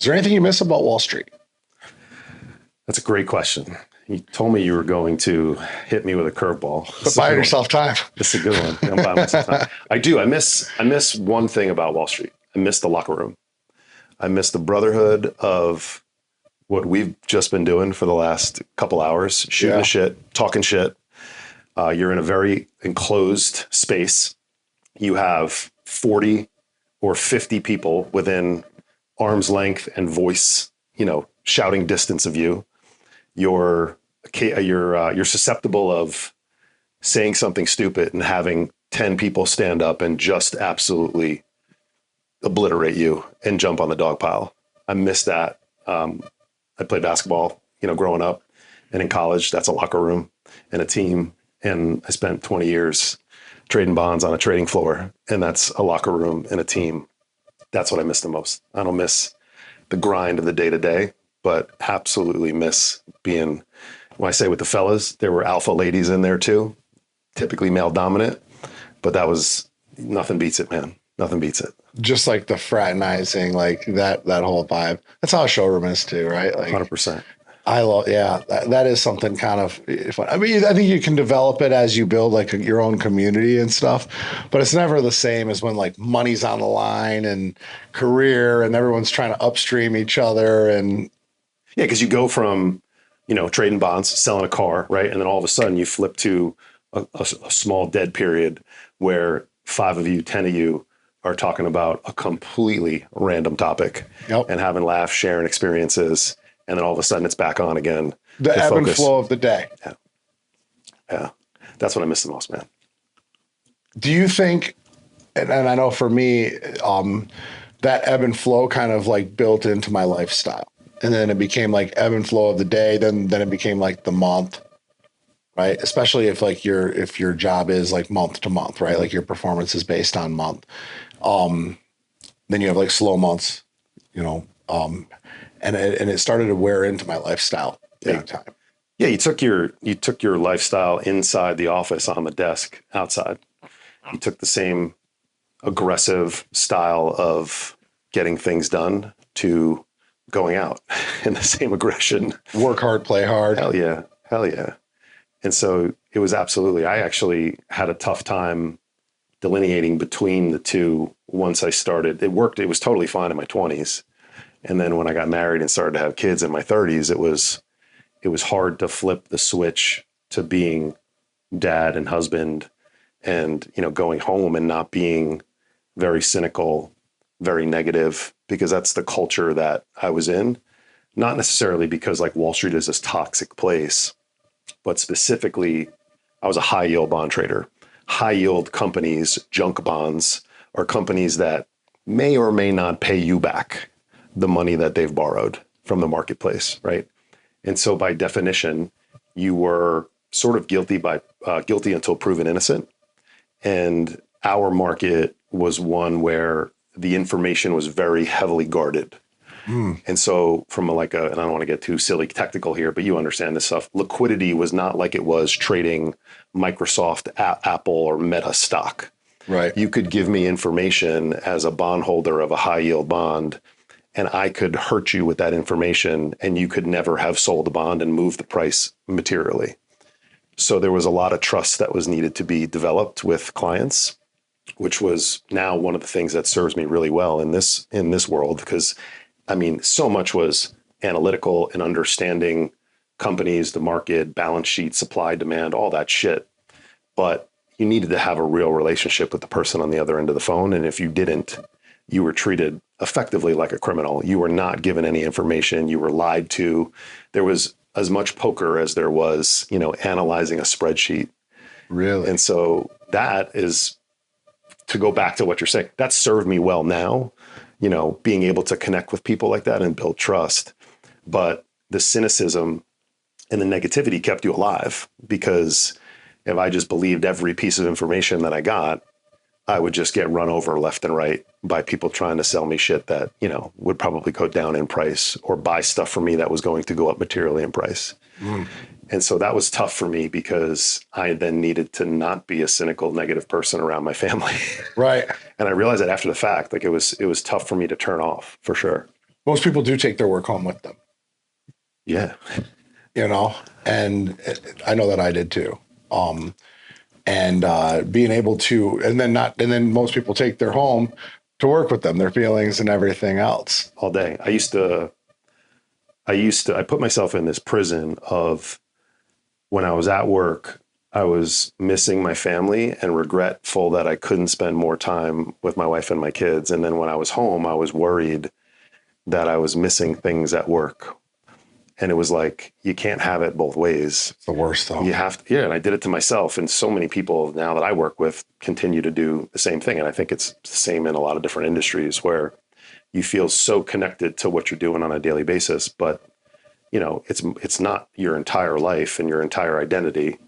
Is there anything you miss about Wall Street? That's a great question. You told me you were going to hit me with a curveball. But buy yourself time. This is a good one. I'm buying myself time. I do. I miss one thing about Wall Street. I miss the locker room. I miss the brotherhood of what we've just been doing for the last couple hours, shooting the shit, talking shit. You're in a very enclosed space. You have 40 or 50 people within arm's length and voice, shouting distance of you. You're susceptible of saying something stupid and having 10 people stand up and just absolutely obliterate you and jump on the dog pile. I miss that. I played basketball, growing up, and in college, that's a locker room and a team. And I spent 20 years trading bonds on a trading floor, and that's a locker room and a team. That's what I miss the most. I don't miss the grind of the day to day, but absolutely miss being, when I say with the fellas, there were alpha ladies in there too, typically male dominant, but that was, nothing beats it, man. Nothing beats it. Just like the fraternizing, like that whole vibe. That's how a showroom is too, right? Like 100%. I love, that is something kind of fun. I mean, I think you can develop it as you build like your own community and stuff, but it's never the same as when like money's on the line and career and everyone's trying to upstream each other. And yeah, because you go from, trading bonds, selling a car, right? And then all of a sudden you flip to a small dead period where 5 of you, 10 of you are talking about a completely random topic and having laughs, sharing experiences. And then all of a sudden it's back on again. The ebb and flow of the day. Yeah. That's what I miss the most, man. Do you think, and I know for me, that ebb and flow kind of like built into my lifestyle. And then it became like ebb and flow of the day. Then it became like the month, right? Especially if like if your job is like month to month, right? Like your performance is based on month. Then you have like slow months, and it started to wear into my lifestyle big time. Yeah, you took your lifestyle inside the office on the desk outside. You took the same aggressive style of getting things done to going out and the same aggression. Work hard, play hard. Hell yeah. And so it was absolutely, I actually had a tough time delineating between the two once I started. It worked. It was totally fine in my 20s. And then when I got married and started to have kids in my 30s, it was hard to flip the switch to being dad and husband and, going home and not being very cynical, very negative, because that's the culture that I was in. Not necessarily because like Wall Street is this toxic place, but specifically I was a high yield bond trader. High yield companies, junk bonds, are companies that may or may not pay you back the money that they've borrowed from the marketplace, right? And so by definition, you were sort of guilty until proven innocent. And our market was one where the information was very heavily guarded. And so from and I don't want to get too silly technical here, but you understand this stuff. Liquidity was not like it was trading Microsoft, Apple, or Meta stock. Right. You could give me information as a bondholder of a high yield bond, and I could hurt you with that information, and you could never have sold a bond and moved the price materially. So there was a lot of trust that was needed to be developed with clients, which was now one of the things that serves me really well in this world, because so much was analytical and understanding companies, the market, balance sheet, supply, demand, all that shit. But you needed to have a real relationship with the person on the other end of the phone. And if you didn't, you were treated effectively like a criminal. You were not given any information. You were lied to. There was as much poker as there was, analyzing a spreadsheet. Really? And so that is, to go back to what you're saying, that served me well now, being able to connect with people like that and build trust. But the cynicism and the negativity kept you alive, because if I just believed every piece of information that I got, I would just get run over left and right by people trying to sell me shit that, would probably go down in price, or buy stuff from me that was going to go up materially in price. And so that was tough for me, because I then needed to not be a cynical, negative person around my family. Right. And I realized that after the fact, like it was tough for me to turn off, for sure. most people do take their work home with them, Yeah. you know, and I know that I did too. And being able to, and then most people take their home to work with them, their feelings and everything else. All day. I put myself in this prison of when I was at work, I was missing my family and regretful that I couldn't spend more time with my wife and my kids. And then when I was home, I was worried that I was missing things at work. And it was like, you can't have it both ways. It's the worst though. You have to, yeah. And I did it to myself. And so many people now that I work with continue to do the same thing. And I think it's the same in a lot of different industries where you feel so connected to what you're doing on a daily basis, but it's not your entire life and your entire identity.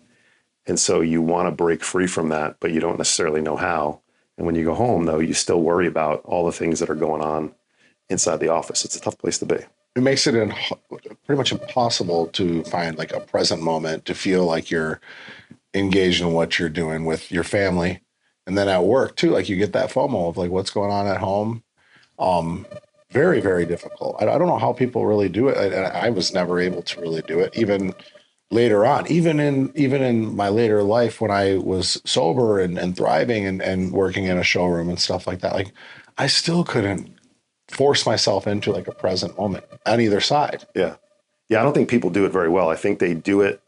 And so you want to break free from that, but you don't necessarily know how. And when you go home, though, you still worry about all the things that are going on inside the office. It's a tough place to be. It makes it pretty much impossible to find like a present moment to feel like you're engaged in what you're doing with your family. And then at work too, like you get that FOMO of like what's going on at home. Very, very difficult. I don't know how people really do it. I was never able to really do it, even later on, even in my later life when I was sober and thriving and working in a showroom and stuff like that. Like I still couldn't force myself into like a present moment on either side. Yeah. Yeah. I don't think people do it very well. I think they do it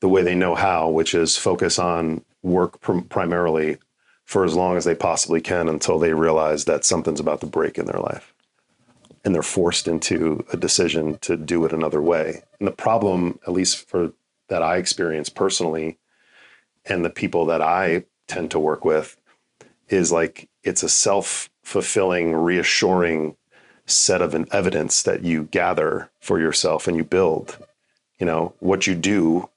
the way they know how, which is focus on work primarily for as long as they possibly can until they realize that something's about to break in their life. And they're forced into a decision to do it another way. And the problem, at least for that I experience personally, and the people that I tend to work with, is like it's a self-fulfilling, reassuring set of evidence that you gather for yourself and you build. What you do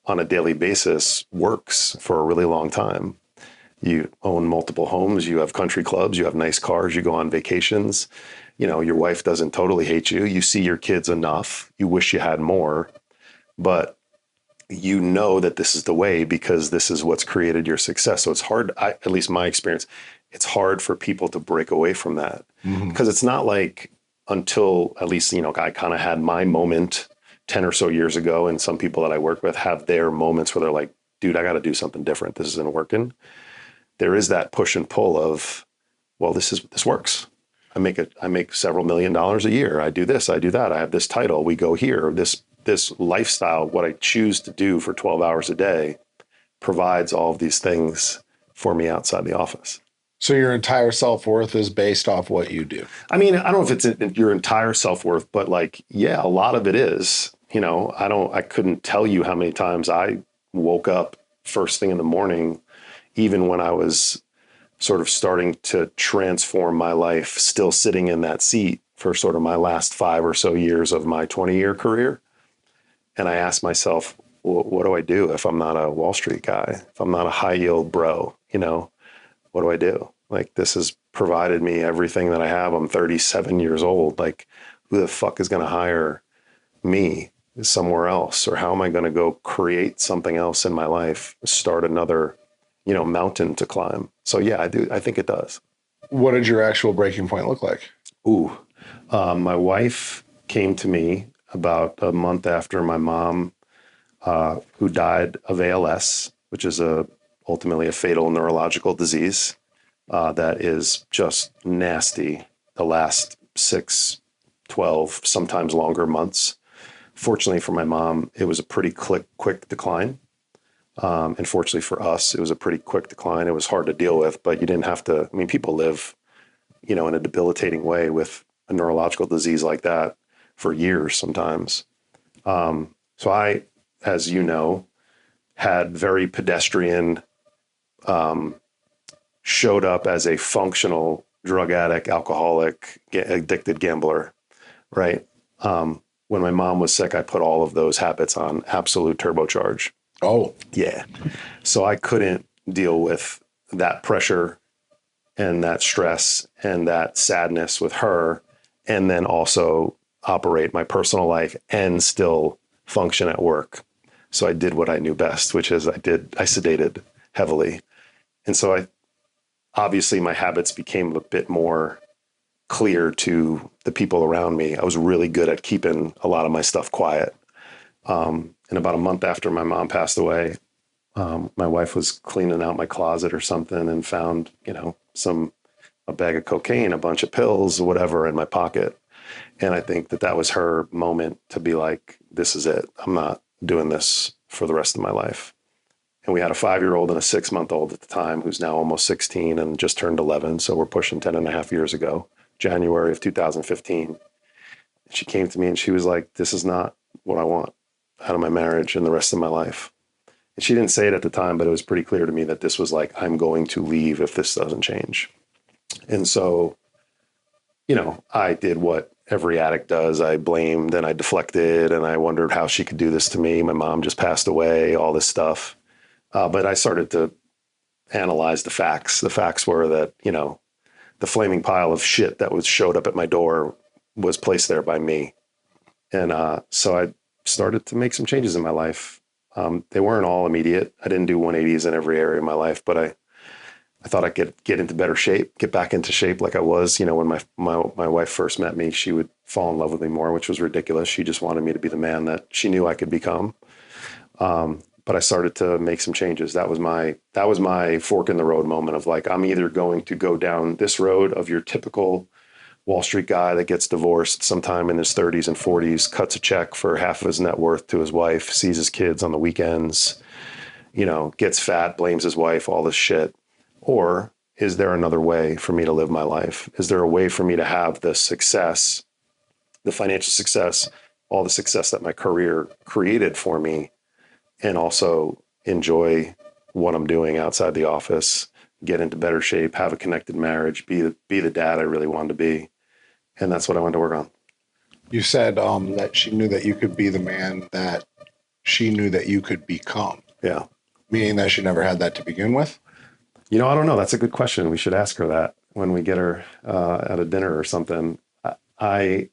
on a daily basis works for a really long time. You own multiple homes, you have country clubs, you have nice cars, you go on vacations. Your wife doesn't totally hate you. You see your kids enough. You wish you had more, but you know that this is the way because this is what's created your success. So it's hard, at least my experience, it's hard for people to break away from that because it's not like until at least, I kind of had my moment 10 or so years ago. And some people that I work with have their moments where they're like, dude, I got to do something different. This isn't working. There is that push and pull of, well, this works. I make several $1 million a year. I do this, I do that. I have this title. We go here. This lifestyle, what I choose to do for 12 hours a day provides all of these things for me outside the office. So your entire self-worth is based off what you do. I mean, I don't know if it's your entire self-worth, but like, yeah, a lot of it is, I couldn't tell you how many times I woke up first thing in the morning, even when I was sort of starting to transform my life, still sitting in that seat for sort of my last 5 or so years of my 20-year career. And I asked myself, well, what do I do if I'm not a Wall Street guy? If I'm not a high yield bro, what do I do? Like, this has provided me everything that I have. I'm 37 years old. Like, who the fuck is going to hire me somewhere else? Or how am I going to go create something else in my life, start another mountain to climb? So yeah, I do. I think it does. What did your actual breaking point look like? My wife came to me about a month after my mom, who died of ALS, which is ultimately a fatal neurological disease that is just nasty. The last 6, 12, sometimes longer months. Fortunately for my mom, it was a pretty quick decline. And fortunately for us, it was a pretty quick decline. It was hard to deal with, but you didn't have to. I mean, people live, in a debilitating way with a neurological disease like that for years sometimes. So I, as you know, had very pedestrian, showed up as a functional drug addict, alcoholic, addicted gambler, right? When my mom was sick, I put all of those habits on absolute turbocharge. Oh, yeah. So I couldn't deal with that pressure and that stress and that sadness with her, and then also operate my personal life and still function at work. So I did what I knew best, which is I sedated heavily. And so obviously my habits became a bit more clear to the people around me. I was really good at keeping a lot of my stuff quiet. And about a month after my mom passed away, my wife was cleaning out my closet or something and found, a bag of cocaine, a bunch of pills, or whatever in my pocket. And I think that was her moment to be like, this is it. I'm not doing this for the rest of my life. And we had a 5-year-old and a 6-month-old at the time who's now almost 16 and just turned 11. So we're pushing 10 and a half years ago, January of 2015. She came to me and she was like, this is not what I want out of my marriage and the rest of my life. And she didn't say it at the time, but it was pretty clear to me that this was like, I'm going to leave if this doesn't change. And so, I did what every addict does. I blamed and I deflected and I wondered how she could do this to me. My mom just passed away, all this stuff. But I started to analyze the facts. The facts were that, the flaming pile of shit that showed up at my door was placed there by me. And so I started to make some changes in my life. They weren't all immediate. I didn't do 180s in every area of my life, but I thought I could get into better shape, get back into shape like I was. When my wife first met me, she would fall in love with me more, which was ridiculous. She just wanted me to be the man that she knew I could become. But I started to make some changes. That was my fork in the road moment of like, I'm either going to go down this road of your typical Wall Street guy that gets divorced sometime in his 30s and 40s, cuts a check for half of his net worth to his wife, sees his kids on the weekends, gets fat, blames his wife, all this shit. Or is there another way for me to live my life? Is there a way for me to have the success, the financial success, all the success that my career created for me, and also enjoy what I'm doing outside the office, get into better shape, have a connected marriage, be the dad I really wanted to be. And that's what I wanted to work on. You said that she knew that you could be the man that she knew that you could become. Yeah. Meaning that she never had that to begin with? I don't know. That's a good question. We should ask her that when we get her at a dinner or something. I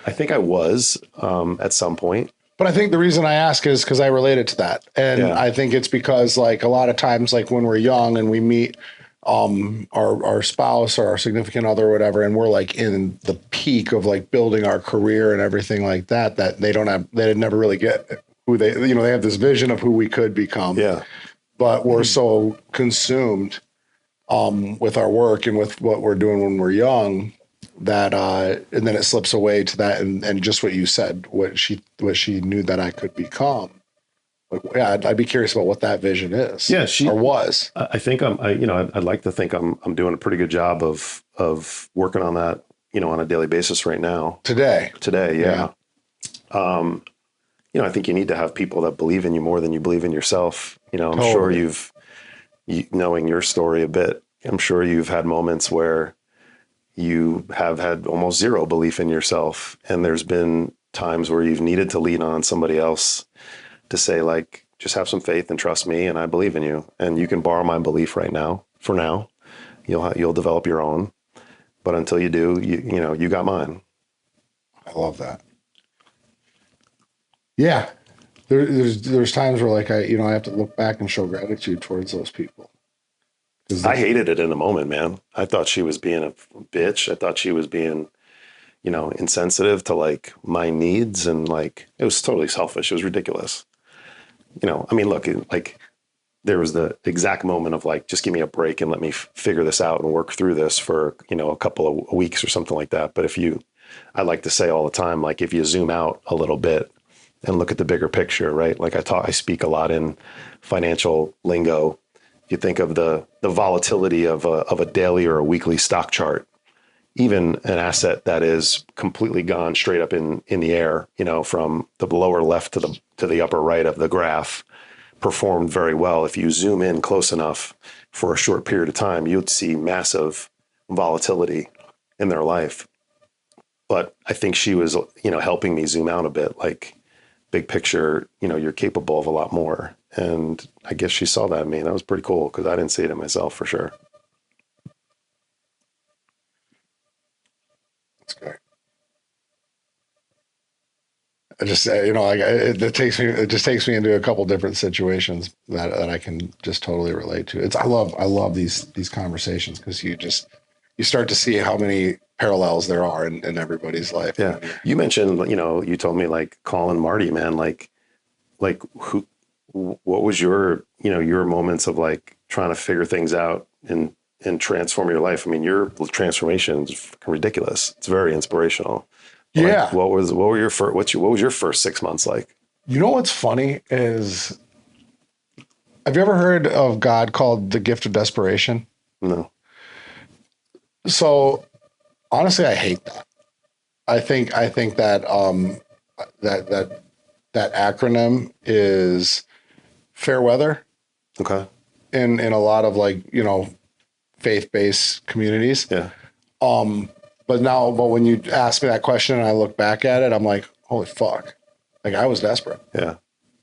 think I was at some point. But I think the reason I ask is because I related to that. And yeah. I think it's because like a lot of times, like when we're young and we meet our spouse or our significant other or whatever, and we're like in the peak of like building our career and everything like that, that they never really get who they have this vision of who we could become. Yeah. But we're so consumed with our work and with what we're doing when we're young that and then it slips away to that and just what you said, what she knew that I could become. Like, yeah, I'd be curious about what that vision is. Yeah, or was. I think I'd like to think I'm doing a pretty good job of working on that, on a daily basis right now. Today, yeah. I think you need to have people that believe in you more than you believe in yourself. I'm sure knowing your story a bit, I'm sure you've had moments where you have had almost zero belief in yourself. And there's been times where you've needed to lean on somebody else to say, like, just have some faith and trust me, and I believe in you. And you can borrow my belief right now. For now, you'll develop your own. But until you do, you got mine. I love that. Yeah. There's times where like I have to look back and show gratitude towards those people. I hated it in the moment, man. I thought she was being a bitch. I thought she was being, insensitive to like my needs, and like it was totally selfish. It was ridiculous. Look, like there was the exact moment of like, just give me a break and let me figure this out and work through this for, a couple of weeks or something like that. But I like to say all the time, like if you zoom out a little bit and look at the bigger picture, right? Like I speak a lot in financial lingo. If you think of the volatility of a daily or a weekly stock chart, even an asset that is completely gone straight up in the air, from the lower left to the upper right of the graph, performed very well. If you zoom in close enough for a short period of time, you'd see massive volatility in their life. But I think she was, helping me zoom out a bit, like big picture, you're capable of a lot more. And I guess she saw that in me. That was pretty cool because I didn't see it in myself for sure. That's great. I just it just takes me into a couple different situations that I can just totally relate to. I love these conversations because you start to see how many parallels there are in everybody's life. Yeah. You mentioned, you told me like calling Marty, man, like what was your, your moments of like trying to figure things out and transform your life? I mean, your transformation is ridiculous. It's very inspirational. Like, Yeah. what were your first, what was your first 6 months like? You know what's funny is, have you ever heard of God called the gift of desperation? No. So honestly, I hate that. I think that that that that acronym is fair weather Okay. in a lot of like, faith-based communities. Yeah. But when you ask me that question and I look back at it, I'm like, holy fuck. Like I was desperate. Yeah.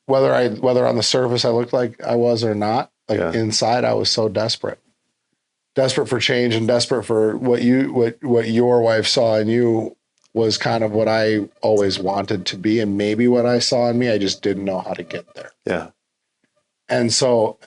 Whether on the surface I looked like I was or not, like Yeah. inside I was so desperate. Desperate for change and desperate for what your wife saw in you was kind of what I always wanted to be, and maybe what I saw in me. I just didn't know how to get there. Yeah. And so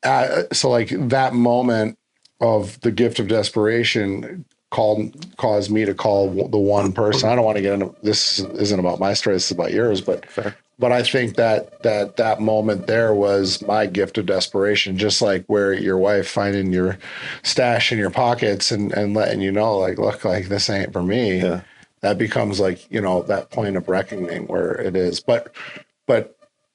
like that moment of the gift of desperation caused me to call the one person. I don't want to get into this. Isn't about my story. This is about yours, but Fair. but I think that moment there was my gift of desperation, just like where your wife finding your stash in your pockets and letting you know, like, look, like this ain't for me. Yeah. That becomes like, that point of reckoning where it is. But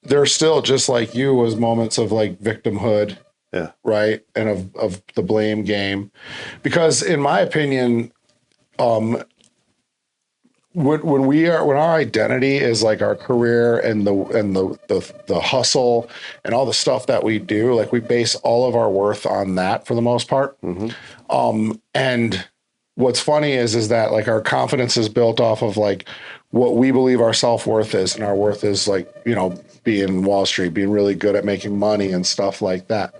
there's still, just like you, was moments of like victimhood. Yeah. Right. And of the blame game, because in my opinion, when our identity is like our career and the hustle and all the stuff that we do, like we base all of our worth on that for the most part. And what's funny is that like our confidence is built off of like what we believe our self-worth is, and our worth is like, being Wall Street, being really good at making money and stuff like that.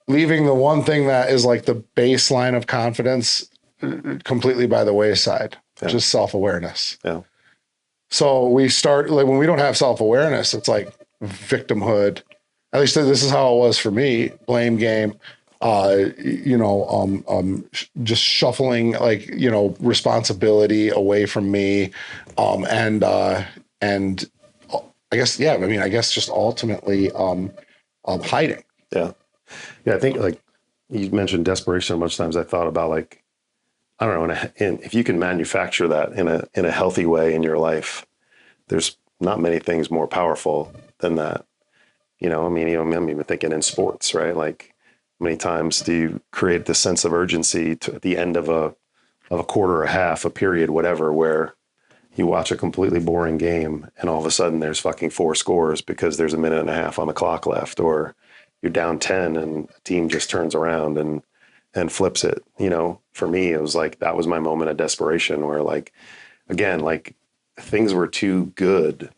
Leaving the one thing that is like the baseline of confidence completely by the wayside. Yeah. Just self-awareness. Yeah. So we start, like, when we don't have self-awareness, it's like victimhood. At least this is how it was for me. Blame game, just shuffling, like, responsibility away from me. And I guess, yeah, I guess just ultimately, hiding. Yeah. Yeah. I think like you mentioned desperation a bunch of times. I thought about like, I don't know, if you can manufacture that in a healthy way in your life, there's not many things more powerful than that. I'm even thinking in sports, right? Like, many times do you create this sense of urgency at the end of a quarter, a half, a period, whatever, where you watch a completely boring game and all of a sudden there's fucking 4 scores because there's a minute and a half on the clock left, or you're down 10 and a team just turns around and flips it. For me, it was like, that was my moment of desperation where, like, again, like, things were too good.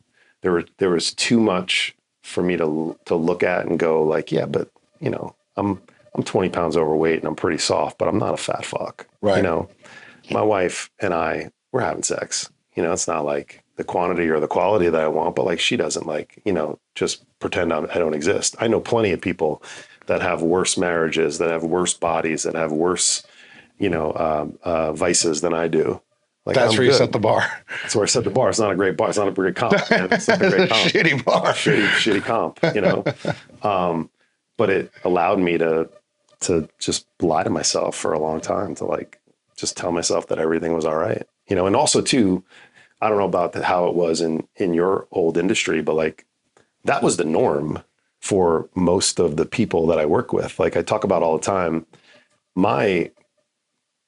There was too much for me to look at and go like, yeah, but I'm 20 pounds overweight and I'm pretty soft, but I'm not a fat fuck. Right. My wife and I, we're having sex. It's not like the quantity or the quality that I want, but like, she doesn't like, just pretend I don't exist. I know plenty of people that have worse marriages, that have worse bodies, that have worse, vices than I do. Like, that's where you set the bar. That's where I set the bar. It's not a great bar. It's not a great comp. Man. It's not a great comp. Shitty bar. Shitty comp, but it allowed me to just lie to myself for a long time, to like, just tell myself that everything was all right. And also too, I don't know about how it was in your old industry, but like, that was the norm for most of the people that I work with. Like, I talk about all the time, my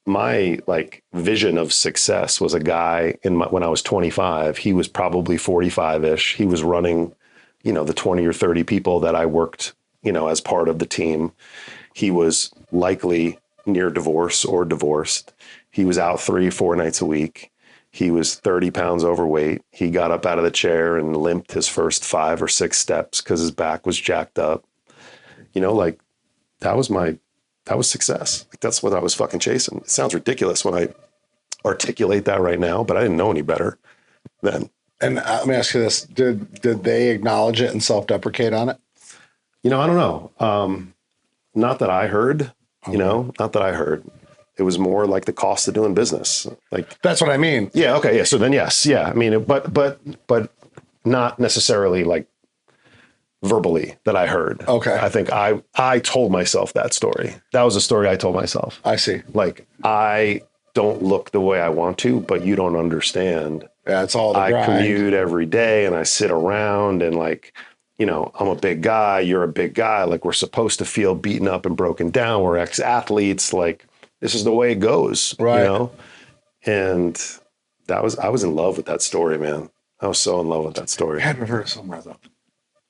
like vision of success was a guy when I was 25, he was probably 45-ish. He was running, the 20 or 30 people that I worked, as part of the team. He was likely near divorce or divorced. He was out 3-4 nights a week. He was 30 pounds overweight. He got up out of the chair and limped his first 5 or 6 steps because his back was jacked up. Like, that was success. Like, that's what I was fucking chasing. It sounds ridiculous when I articulate that right now, but I didn't know any better then. And let me ask you this: Did they acknowledge it and self-deprecate on it? I don't know. Not that I heard. Okay. Not that I heard. It was more like the cost of doing business. Like, That's what I mean. yeah. Okay. Yeah. So then, yes. Yeah. I mean, but not necessarily like verbally that I heard. Okay. I think I told myself that story. That was a story I told myself. I see. Like, I don't look the way I want to, but you don't understand. Yeah, it's all the I grind. commute every day and I sit around and like, you know, I'm a big guy, you're a big guy. Like, we're supposed to feel beaten up and broken down. We're ex-athletes. Like, this is the way it goes, Right. you know? And I was in love with that story, man. I was so in love with that story. I had to heard it somewhere though.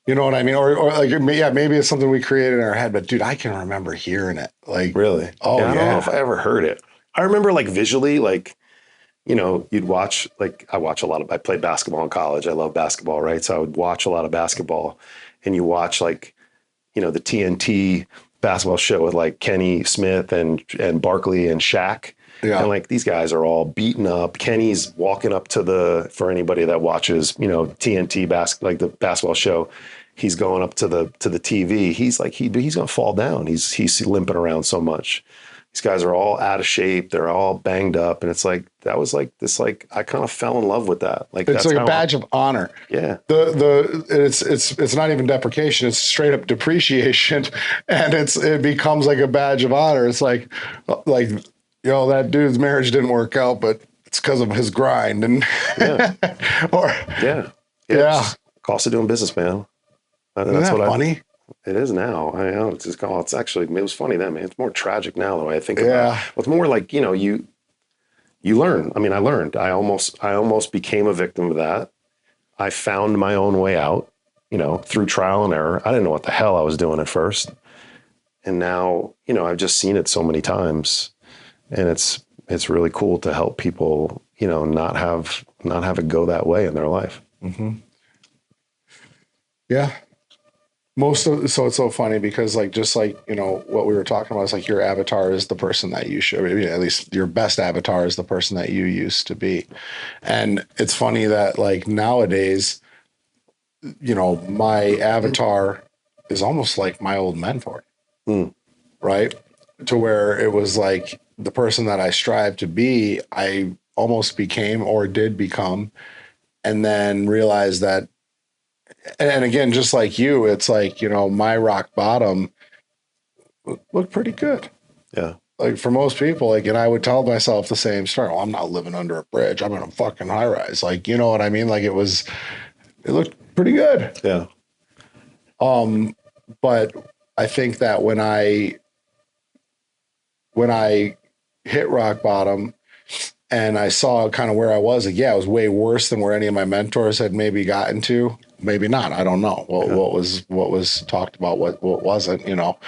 You know what I mean? Or like, yeah, maybe it's something we created in our head, but dude, I can remember hearing it. Like, Really? Oh, I don't know if I ever heard it. I remember like visually, like, you know, you'd watch, like, I played basketball in college. I love basketball, right? So I would watch a lot of basketball, and you watch like, you know, the TNT basketball show with like Kenny Smith and Barkley and Shaq. Yeah. And like, these guys are all beaten up. Kenny's walking up to for anybody that watches, you know, TNT like the basketball show, he's going up to the TV. He's like, he's going to fall down. He's limping around so much. These guys are all out of shape. They're all banged up. And it's like, that was like this, like, I kind of fell in love with that. Like, it's like a badge of honor. Yeah. It's not even deprecation. It's straight up depreciation. And it becomes like a badge of honor. It's like, you know, that dude's marriage didn't work out, but it's because of his grind. And Yeah. Yeah. Cost of doing business, man. Isn't that funny? It is now. I know it's actually, it was funny then, man. It's more tragic now the way I think about it. It's more like, you know, you learn. I mean, I learned. I almost became a victim of that. I found my own way out, you know, through trial and error. I didn't know what the hell I was doing at first. And now, you know, I've just seen it so many times, and it's really cool to help people, you know, not have it go that way in their life. Mm-hmm. Yeah. So it's so funny because like, just like, you know, what we were talking about is like, your avatar is the person that you should, I mean, at least your best avatar is the person that you used to be. And it's funny that like nowadays, you know, my avatar is almost like my old mentor, right? To where it was like the person that I strive to be, I almost became or did become, and then realized that. And again, just like you, it's like, you know, my rock bottom looked pretty good. Yeah. Like for most people, like, and I would tell myself the same story. Well, I'm not living under a bridge. I'm in a fucking high rise. Like, you know what I mean? Like it looked pretty good. Yeah. But I think that when I hit rock bottom and I saw kind of where I was, like, yeah, it was way worse than where any of my mentors had maybe gotten to. Maybe not. I don't know what was talked about, what wasn't, you know.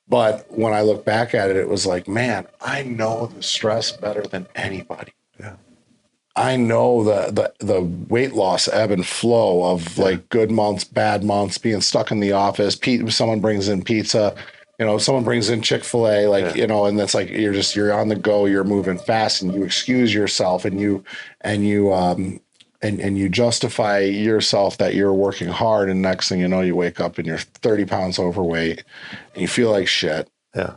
But when I look back at it, it was like, man, I know the stress better than anybody. Yeah. I know the weight loss ebb and flow of like good months, bad months, being stuck in the office. Someone brings in pizza, you know, someone brings in Chick-fil-A, like, you know, and that's like, you're on the go, you're moving fast, and you excuse yourself, and you justify yourself that you're working hard, and next thing you know, you wake up and you're 30 pounds overweight and you feel like shit. Yeah.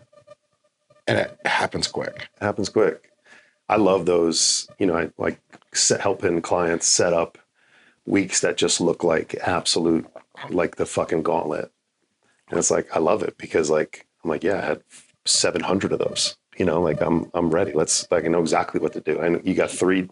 And it happens quick. It happens quick. I love those, you know, I like helping clients set up weeks that just look like absolute, like the fucking gauntlet. And it's like, I love it because like, I'm like, yeah, I had 700 of those, you know, like I'm ready. I know exactly what to do. And you got three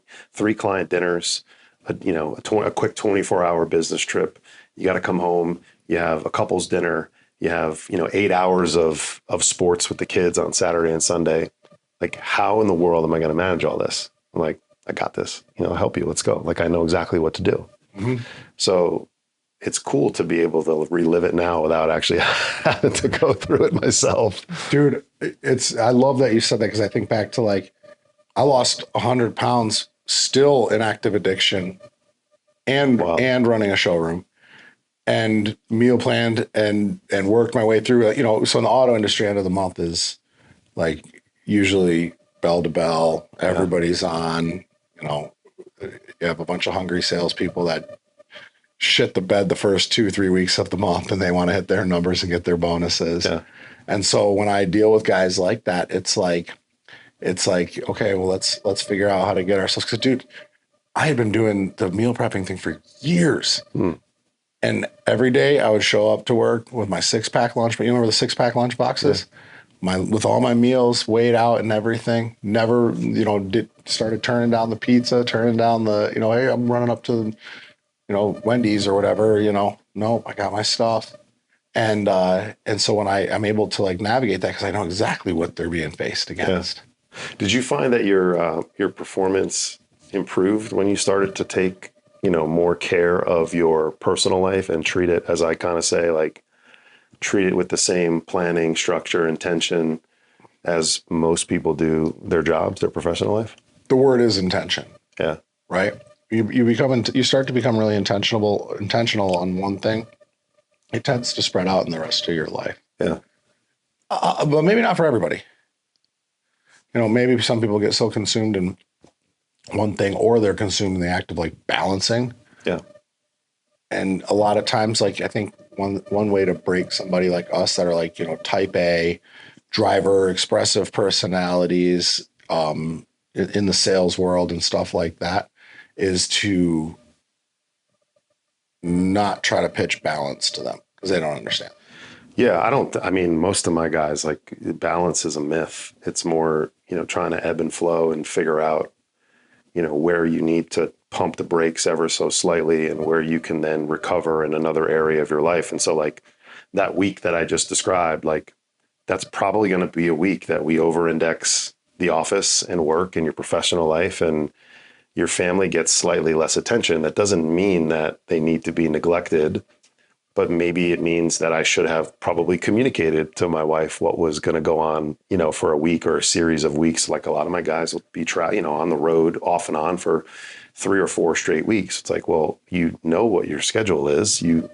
client dinners, a quick 24-hour business trip. You got to come home. You have a couple's dinner. You have, 8 hours of sports with the kids on Saturday and Sunday. Like, how in the world am I going to manage all this? I'm like, I got this, I'll help you. Let's go. Like, I know exactly what to do. Mm-hmm. So it's cool to be able to relive it now without actually having to go through it myself. Dude, I love that you said that, because I think back to like, I lost 100 pounds still in active addiction and running a showroom and meal planned and worked my way through, so in the auto industry, end of the month is like usually bell to bell, everybody's on, you have a bunch of hungry salespeople that shit the bed the first 2-3 weeks of the month, and they want to hit their numbers and get their bonuses. Yeah. And so when I deal with guys like that, it's like, it's like, okay, well, let's figure out how to get ourselves. Because, dude, I had been doing the meal prepping thing for years. And every day I would show up to work with my 6-pack lunch. But you remember the 6-pack lunch boxes? With all my meals weighed out and everything. Never, started turning down the pizza, turning down the, hey, I'm running up to, Wendy's or whatever. No, I got my stuff. And so when I'm able to like navigate that, because I know exactly what they're being faced against. Did you find that your performance improved when you started to take, more care of your personal life and treat it, as I kind of say, like treat it with the same planning, structure, intention as most people do their jobs, their professional life? The word is intention. Yeah. Right. You start to become really intentional on one thing. It tends to spread out in the rest of your life. Yeah. But maybe not for everybody. Maybe some people get so consumed in one thing, or they're consumed in the act of like balancing. Yeah. And a lot of times, like, I think one way to break somebody like us that are like, type A driver, expressive personalities, in the sales world and stuff like that, is to not try to pitch balance to them because they don't understand. Yeah, I mean, most of my guys, like, balance is a myth. It's more, trying to ebb and flow and figure out, where you need to pump the brakes ever so slightly and where you can then recover in another area of your life. And so, like, that week that I just described, like, that's probably going to be a week that we over-index the office and work and your professional life, and your family gets slightly less attention. That doesn't mean that they need to be neglected, but maybe it means that I should have probably communicated to my wife what was going to go on, for a week or a series of weeks. Like, a lot of my guys will be on the road off and on for 3 or 4 straight weeks. It's like, well, what your schedule is. You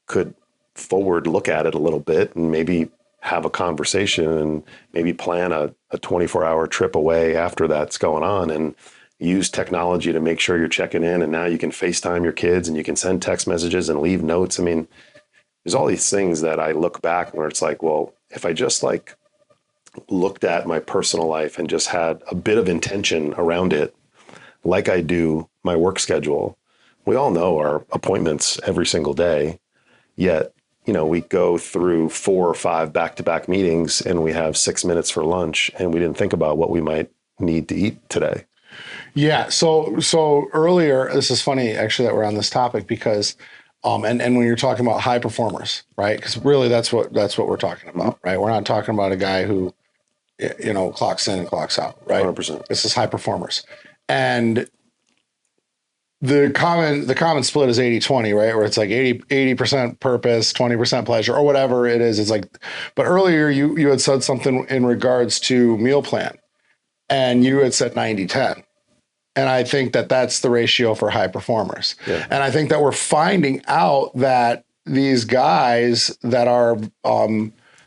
could forward look at it a little bit and maybe have a conversation and maybe plan a 24-hour trip away after that's going on, and use technology to make sure you're checking in. And now you can FaceTime your kids and you can send text messages and leave notes. I mean, there's all these things that I look back where it's like, well, if I just like looked at my personal life and just had a bit of intention around it, like I do my work schedule. We all know our appointments every single day, yet, we go through 4 or 5 back-to-back meetings and we have 6 minutes for lunch and we didn't think about what we might need to eat today. Yeah. So earlier, this is funny actually that we're on this topic because, and when you're talking about high performers, right? Because really that's what we're talking about, right? We're not talking about a guy who, clocks in and clocks out, right? 100%. This is high performers. And the common split is 80-20, right? Where it's like 80% purpose, 20% pleasure, or whatever it is. It's like, but earlier you had said something in regards to meal plan, and you had said 90-10. And I think that that's the ratio for high performers. Yeah. And I think that we're finding out that these guys that are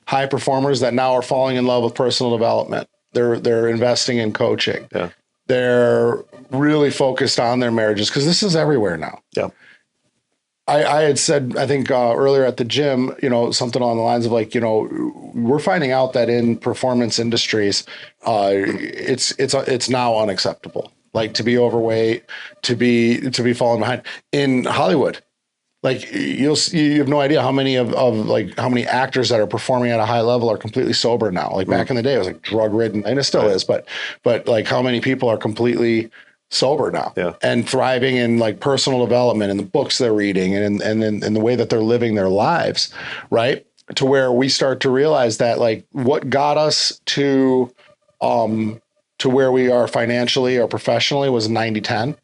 high performers that now are falling in love with personal development, they're investing in coaching. Yeah. They're really focused on their marriages because this is everywhere now. Yeah. I had said, I think earlier at the gym, something along the lines of like, we're finding out that in performance industries, it's now unacceptable. Like, to be overweight, to be falling behind in Hollywood. Like, you have no idea how many of how many actors that are performing at a high level are completely sober now. Like, back in the day, it was like drug ridden, and it still is, but like, how many people are completely sober now and thriving in like personal development and the books they're reading and the way that they're living their lives, right? To where we start to realize that like what got us to where we are financially or professionally was 90-10.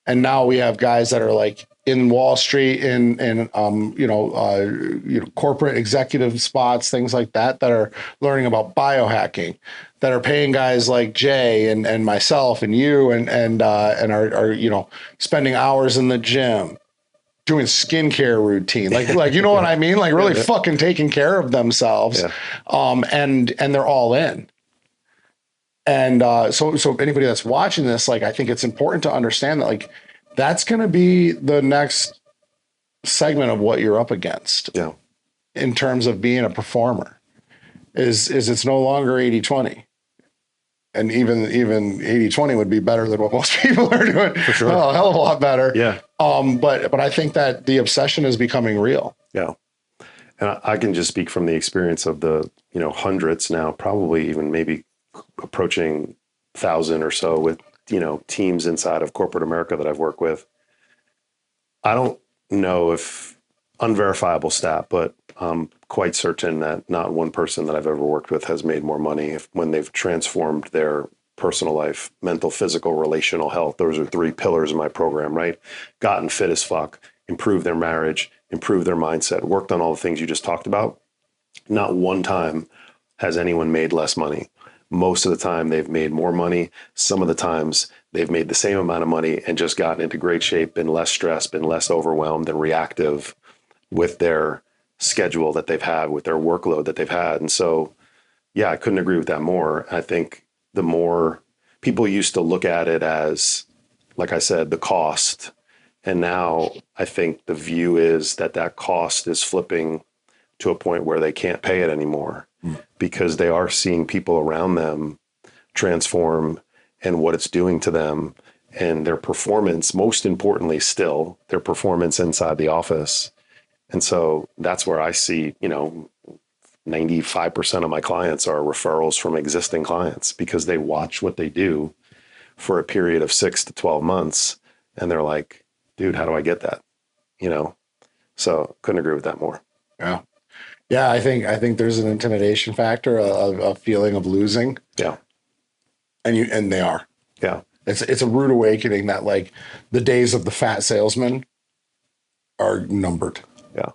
And now we have guys that are like in Wall Street, in corporate executive spots, things like that, that are learning about biohacking, that are paying guys like Jay and myself and you and are spending hours in the gym doing skincare routine, like what I mean, like really fucking taking care of themselves, and they're all in. And so anybody that's watching this, like, I think it's important to understand that like that's going to be the next segment of what you're up against in terms of being a performer is it's no longer 80-20. And even 80-20 would be better than what most people are doing. For sure. Oh, a hell of a lot better. Yeah. But I think that the obsession is becoming real. Yeah. And I can just speak from the experience of the, hundreds now, probably even maybe approaching 1,000 or so with, teams inside of corporate America that I've worked with. I don't know if unverifiable stat, but I'm quite certain that not one person that I've ever worked with has made more money when they've transformed their personal life, mental, physical, relational health. Those are 3 pillars of my program, right? Gotten fit as fuck, improved their marriage, improved their mindset, worked on all the things you just talked about. Not one time has anyone made less money. Most of the time they've made more money. Some of the times they've made the same amount of money and just gotten into great shape, been less stressed, been less overwhelmed and reactive with their schedule that they've had, with their workload that they've had. And so, yeah, I couldn't agree with that more. I think the more people used to look at it as, like I said, the cost. And now I think the view is that cost is flipping to a point where they can't pay it anymore because they are seeing people around them transform and what it's doing to them and their performance, most importantly, still their performance inside the office. And so that's where I see, 95% of my clients are referrals from existing clients because they watch what they do for a period of 6 to 12 months. And they're like, dude, how do I get that? So couldn't agree with that more. Yeah. Yeah. I think there's an intimidation factor, a feeling of losing. Yeah. And they are. Yeah. It's a rude awakening that like the days of the fat salesman are numbered. Yeah.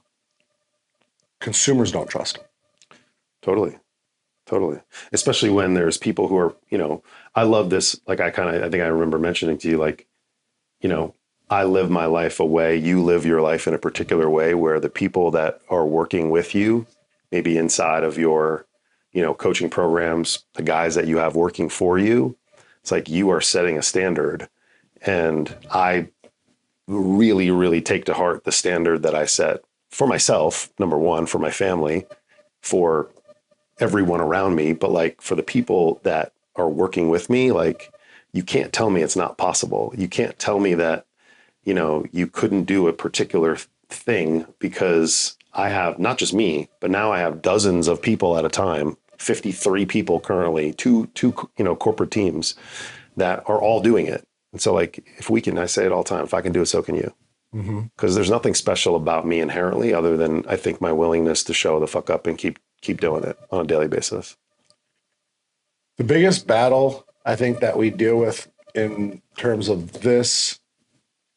Consumers don't trust them. Totally. Especially when there's people who are, I love this. Like I think I remember mentioning to you, like, I live my life a way, you live your life in a particular way where the people that are working with you, maybe inside of your, coaching programs, the guys that you have working for you, it's like you are setting a standard. And I really, really take to heart the standard that I set for myself, number one, for my family, for everyone around me, but like for the people that are working with me, like you can't tell me it's not possible. You can't tell me that, you couldn't do a particular thing because I have not just me, but now I have dozens of people at a time, 53 people currently, two corporate teams that are all doing it. And so like, if we can, I say it all the time, if I can do it, so can you. Because there's nothing special about me inherently other than I think my willingness to show the fuck up and keep doing it on a daily basis. The biggest battle I think that we deal with in terms of this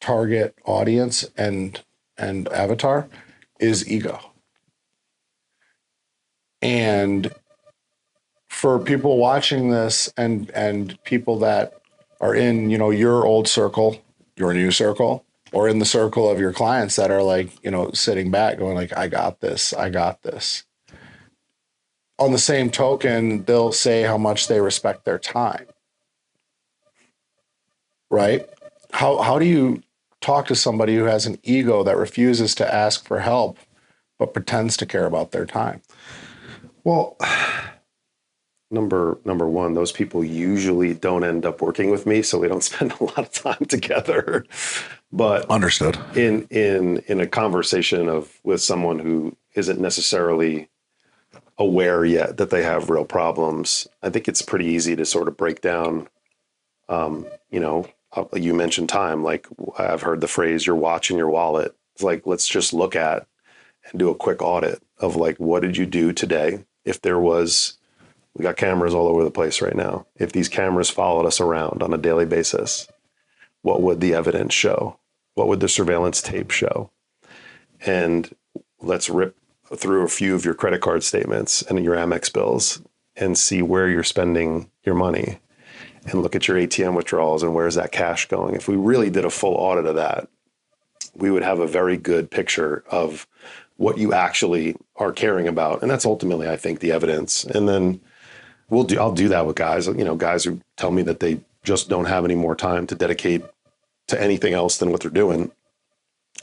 target audience and avatar is ego. And for people watching this and people that are in, your old circle, your new circle, or in the circle of your clients that are like, sitting back going like, I got this. On the same token, they'll say how much they respect their time. Right? How do you talk to somebody who has an ego that refuses to ask for help, but pretends to care about their time? Well, number one, those people usually don't end up working with me, so we don't spend a lot of time together. But understood. In a conversation with someone who isn't necessarily aware yet that they have real problems, I think it's pretty easy to sort of break down. You mentioned time. Like I've heard the phrase, your watch and your wallet. It's like, let's just look at and do a quick audit of like, what did you do today? If there was, we got cameras all over the place right now. If these cameras followed us around on a daily basis, what would the evidence show? What would the surveillance tape show? And let's rip through a few of your credit card statements and your Amex bills and see where you're spending your money and look at your ATM withdrawals and where's that cash going. If we really did a full audit of that, we would have a very good picture of what you actually are caring about. And that's ultimately, I think, the evidence. And then I'll do that with guys, guys who tell me that they just don't have any more time to dedicate to anything else than what they're doing.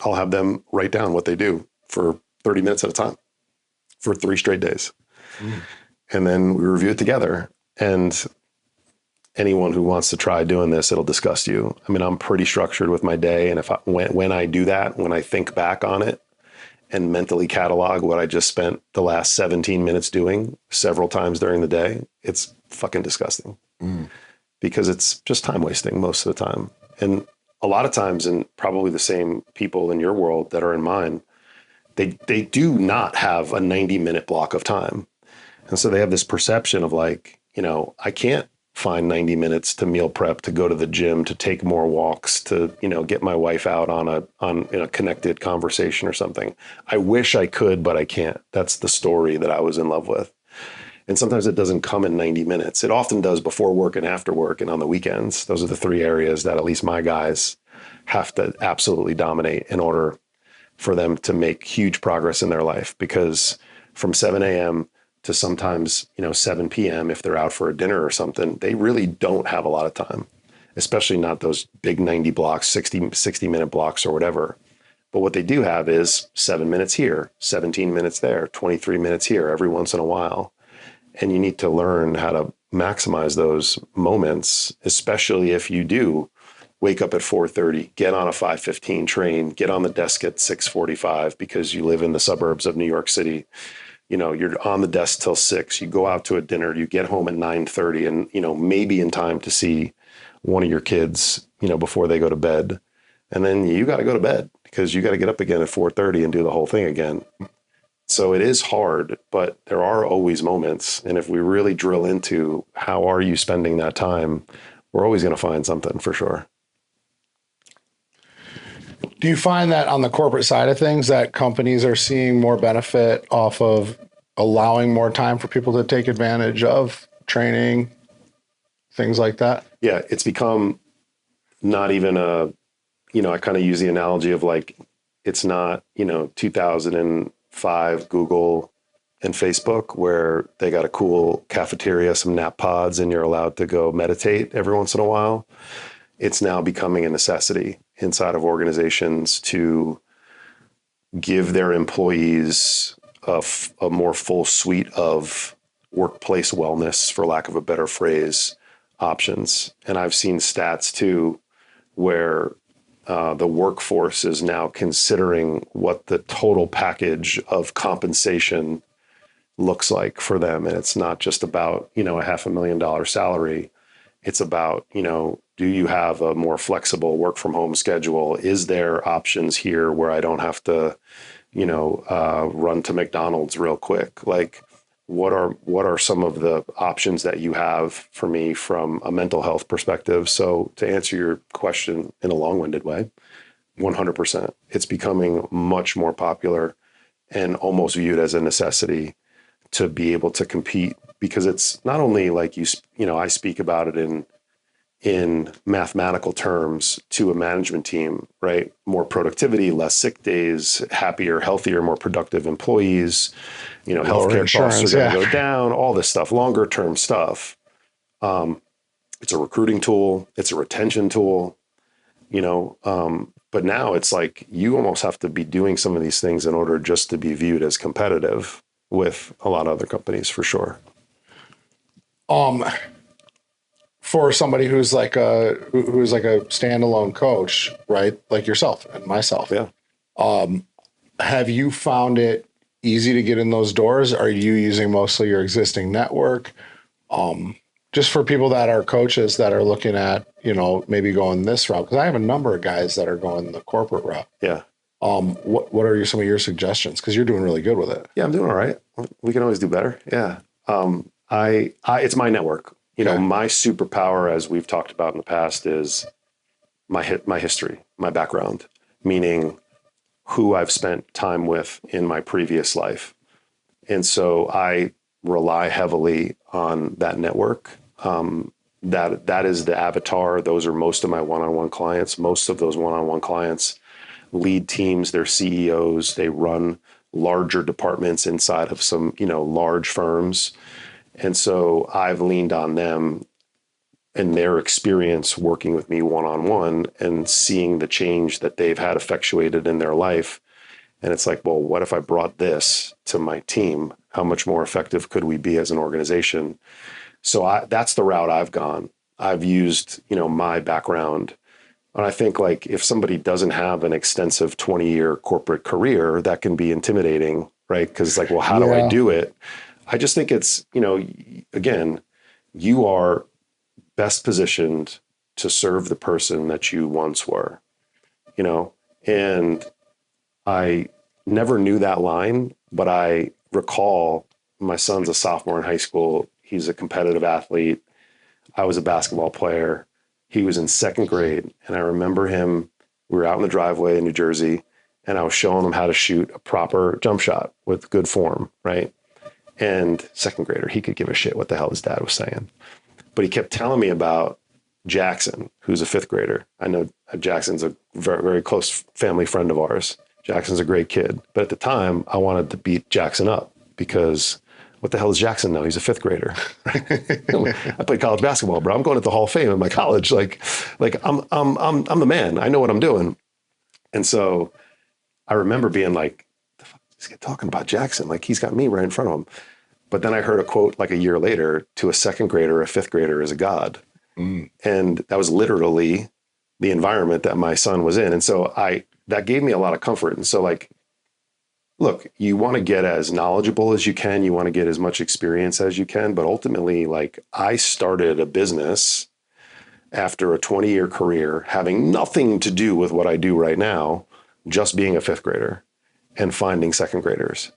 I'll have them write down what they do for 30 minutes at a time for 3 straight days. And then we review it together. And anyone who wants to try doing this, it'll disgust you. I mean, I'm pretty structured with my day. And when I do that, when I think back on it and mentally catalog what I just spent the last 17 minutes doing several times during the day, it's fucking disgusting because it's just time wasting most of the time. And a lot of times, and probably the same people in your world that are in mine, they do not have a 90-minute block of time. And so they have this perception of like, I can't find 90 minutes to meal prep, to go to the gym, to take more walks, to, get my wife out on a connected conversation or something. I wish I could, but I can't. That's the story that I was in love with. And sometimes it doesn't come in 90 minutes. It often does before work and after work and on the weekends. Those are the three areas that at least my guys have to absolutely dominate in order for them to make huge progress in their life. Because from 7 a.m. to sometimes, 7 p.m., if they're out for a dinner or something, they really don't have a lot of time, especially not those big 90 blocks, 60 minute blocks or whatever. But what they do have is 7 minutes here, 17 minutes there, 23 minutes here every once in a while. And you need to learn how to maximize those moments, especially if you do wake up at 4:30, get on a 5:15 train, get on the desk at 6:45 because you live in the suburbs of New York City. You're on the desk till 6, you go out to a dinner, you get home at 9:30 and, maybe in time to see one of your kids, before they go to bed. And then you got to go to bed because you got to get up again at 4:30 and do the whole thing again. So it is hard, but there are always moments. And if we really drill into how are you spending that time, we're always going to find something for sure. Do you find that on the corporate side of things that companies are seeing more benefit off of allowing more time for people to take advantage of training, things like that? Yeah, it's become not even I kind of use the analogy of like, it's not, 2005 Google and Facebook where they got a cool cafeteria, some nap pods, and you're allowed to go meditate every once in a while. It's now becoming a necessity inside of organizations to give their employees a more full suite of workplace wellness, for lack of a better phrase, options. And I've seen stats too, where the workforce is now considering what the total package of compensation looks like for them. And it's not just about, a $500,000 salary. It's about, do you have a more flexible work from home schedule? Is there options here where I don't have to, run to McDonald's real quick? Like, what are some of the options that you have for me from a mental health perspective? So to answer your question in a long-winded way, 100%, it's becoming much more popular and almost viewed as a necessity to be able to compete, because it's not only like I speak about it in mathematical terms to a management team, right? More productivity, less sick days, happier, healthier, more productive employees, healthcare costs are going to go down, all this stuff, longer term stuff. It's a recruiting tool. It's a retention tool, but now it's like you almost have to be doing some of these things in order just to be viewed as competitive with a lot of other companies, for sure. For somebody who's like a standalone coach, right? Like yourself and myself. Yeah. Have you found it easy to get in those doors? Are you using mostly your existing network? Just for people that are coaches that are looking at, maybe going this route, because I have a number of guys that are going the corporate route. Yeah. What are some of your suggestions? Because you're doing really good with it. Yeah, I'm doing all right. We can always do better. Yeah. It's my network. My superpower, as we've talked about in the past, is my history, my background, meaning who I've spent time with in my previous life. And so I rely heavily on that network. That is the avatar. Those are most of my one-on-one clients. Most of those one-on-one clients lead teams, they're CEOs, they run larger departments inside of some, large firms. And so I've leaned on them and their experience working with me one-on-one and seeing the change that they've had effectuated in their life. And it's like, well, what if I brought this to my team? How much more effective could we be as an organization? So that's the route I've gone. I've used, my background. And I think like if somebody doesn't have an extensive 20-year corporate career, that can be intimidating, right? Because it's like, well, how do I Yeah. do it? I just think it's, again, you are best positioned to serve the person that you once were, and I never knew that line, but I recall my son's a sophomore in high school. He's a competitive athlete. I was a basketball player. He was in second grade. And I remember him, we were out in the driveway in New Jersey, and I was showing him how to shoot a proper jump shot with good form, right? And second grader, he could give a shit what the hell his dad was saying. But he kept telling me about Jackson, who's a fifth grader. I know Jackson's a very, very close family friend of ours. Jackson's a great kid. But at the time, I wanted to beat Jackson up because what the hell does Jackson know? He's a fifth grader. I played college basketball, bro. I'm going to the Hall of Fame in my college. Like I'm the man. I know what I'm doing. And so I remember being like, the fuck is this guy talking about Jackson? Like he's got me right in front of him. But then I heard a quote like a year later, to a second grader, a fifth grader is a god. Mm. And that was literally the environment that my son was in. And so that gave me a lot of comfort. And so like, look, you want to get as knowledgeable as you can. You want to get as much experience as you can. But ultimately, like I started a business after a 20-year career, having nothing to do with what I do right now, just being a fifth grader and finding second graders.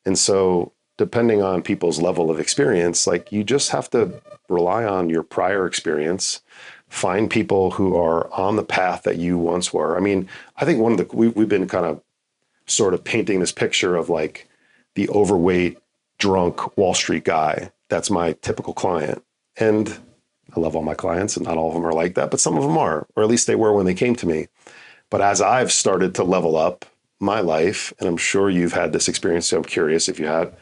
And so depending on people's level of experience, like you just have to rely on your prior experience, find people who are on the path that you once were. I mean, I think we've been kind of sort of painting this picture of like the overweight, drunk Wall Street guy. That's my typical client. And I love all my clients and not all of them are like that, but some of them are, or at least they were when they came to me. But as I've started to level up my life, and I'm sure you've had this experience, so I'm curious if you had,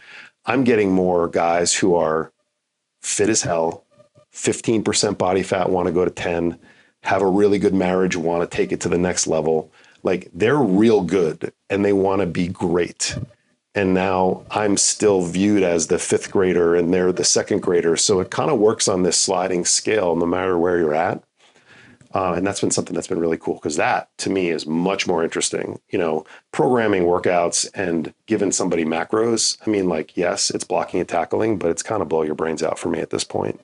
I'm getting more guys who are fit as hell, 15% body fat, want to go to 10, have a really good marriage, want to take it to the next level. Like they're real good and they want to be great. And now I'm still viewed as the fifth grader and they're the second grader. So it kind of works on this sliding scale, no matter where you're at. And that's been something that's been really cool because that to me is much more interesting, programming workouts and giving somebody macros. I mean, like, yes, it's blocking and tackling, but it's kind of blow your brains out for me at this point.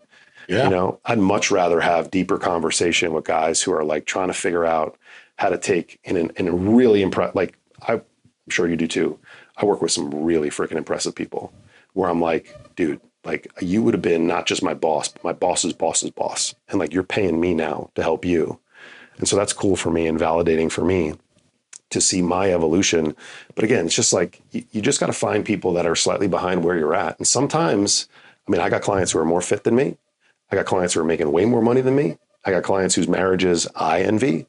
Yeah. I'd much rather have deeper conversation with guys who are like trying to figure out how to take in a really like I'm sure you do too. I work with some really freaking impressive people where I'm like, dude, like you would have been not just my boss, but my boss's boss's boss. And like, you're paying me now to help you. And so that's cool for me and validating for me to see my evolution. But again, it's just like, you just got to find people that are slightly behind where you're at. And sometimes, I mean, I got clients who are more fit than me. I got clients who are making way more money than me. I got clients whose marriages I envy.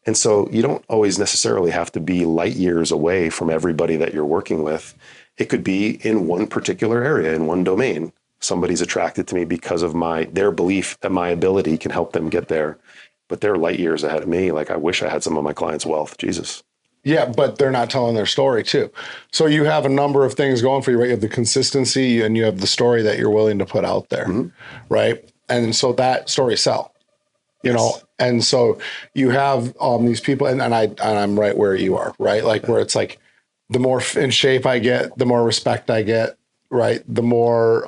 And so you don't always necessarily have to be light years away from everybody that you're working with. It could be in one particular area, in one domain. Somebody's attracted to me because of their belief that my ability can help them get there. But they're light years ahead of me. Like I wish I had some of my clients' wealth. Jesus. Yeah, but they're not telling their story too. So you have a number of things going for you, right? You have the consistency and you have the story that you're willing to put out there, right? And so that story sell. And so you have these people, and I'm right where you are, right? Like where it's like the more in shape I get, the more respect I get, right? The more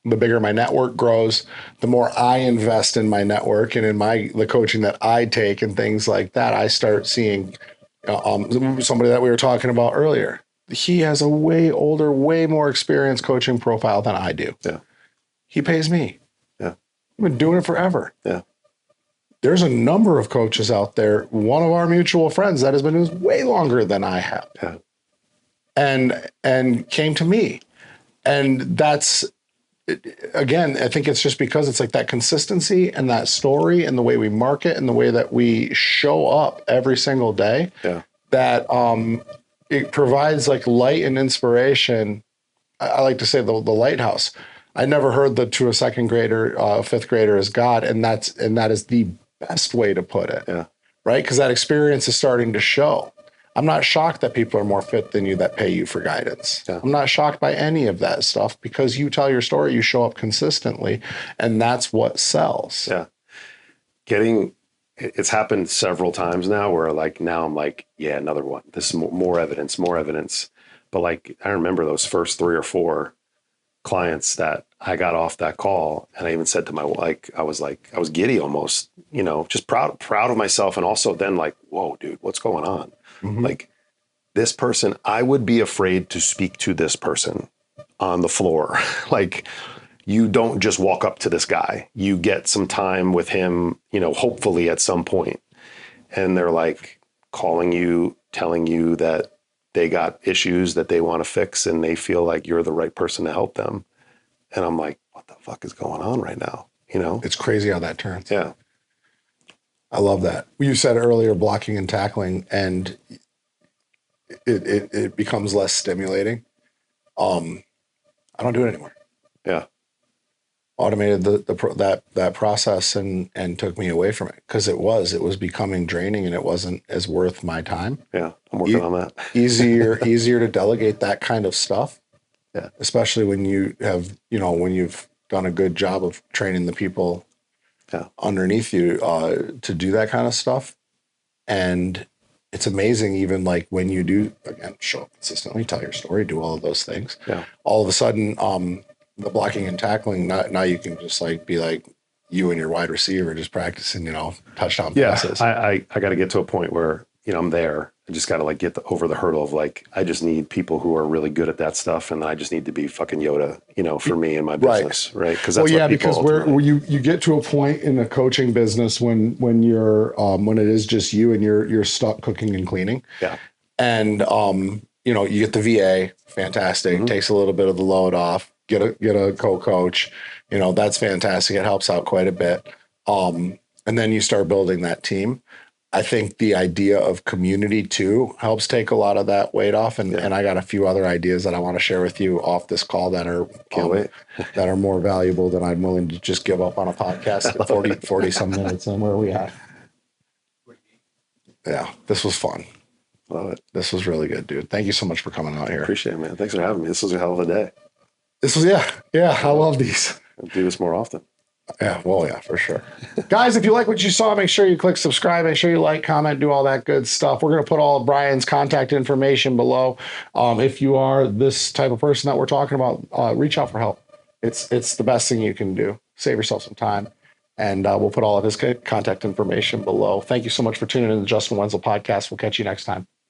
the bigger my network grows, the more I invest in my network and in the coaching that I take and things like that. I start seeing somebody that we were talking about earlier. He has a way older, way more experienced coaching profile than I do. Yeah, he pays me. Yeah, I've been doing it forever. Yeah. There's a number of coaches out there. One of our mutual friends that has been doing this way longer than I have. Yeah. And came to me. And that's, again, I think it's just because it's like that consistency and that story and the way we market and the way that we show up every single day that it provides like light and inspiration. I like to say the lighthouse. I never heard that to a second grader, fifth grader is God. And that is the best way to put it. Yeah. Right. Because that experience is starting to show. I'm not shocked that people are more fit than you that pay you for guidance. Yeah. I'm not shocked by any of that stuff because you tell your story, you show up consistently, and that's what sells. Yeah. It's happened several times now where like, now I'm like, yeah, another one. This is more evidence, more evidence. But like, I remember those first 3 or 4 clients that I got off that call. And I even said to my, I was giddy almost, just proud of myself. And also then like, whoa, dude, what's going on? Mm-hmm. Like this person, I would be afraid to speak to this person on the floor. Like, you don't just walk up to this guy. You get some time with him, hopefully at some point. And they're like calling you, telling you that they got issues that they want to fix and they feel like you're the right person to help them. And I'm like, what the fuck is going on right now? It's crazy how that turns. Yeah. I love that. You said earlier, blocking and tackling, and it becomes less stimulating. I don't do it anymore. Yeah. Automated that process and took me away from it because it was becoming draining and it wasn't as worth my time. Yeah, I'm working on that. easier to delegate that kind of stuff. Yeah, especially when you have when you've done a good job of training the people underneath you to do that kind of stuff. And it's amazing, even like when you do again show up consistently, tell your story, do all of those things. Yeah, all of a sudden, the blocking and tackling, now you can just like be like you and your wide receiver just practicing, touchdown passes. I got to get to a point where, I'm there. I just got to like get over the hurdle of like, I just need people who are really good at that stuff. And then I just need to be fucking Yoda, for me and my business. Right. Cause that's because where you get to a point in the coaching business when you're, when it is just you and you're stuck cooking and cleaning. Yeah. And, you get the VA, fantastic. Mm-hmm. Takes a little bit of the load off. Get a co-coach, that's fantastic. It helps out quite a bit. And then you start building that team. I think the idea of community too helps take a lot of that weight off. And I got a few other ideas that I want to share with you off this call that are that are more valuable than I'm willing to just give up on a podcast at 40 some minutes. And where are we at? Yeah, this was fun. Love it. This was really good, dude. Thank you so much for coming out here. Appreciate it, man. Thanks for having me. This was a hell of a day. This was, I love these. I'll do this more often. Yeah, well, yeah, for sure. Guys, if you like what you saw, make sure you click subscribe. Make sure you like, comment, do all that good stuff. We're going to put all of Brian's contact information below. If you are this type of person that we're talking about, reach out for help. It's the best thing you can do. Save yourself some time. And we'll put all of his contact information below. Thank you so much for tuning in to the Justin Wenzel podcast. We'll catch you next time.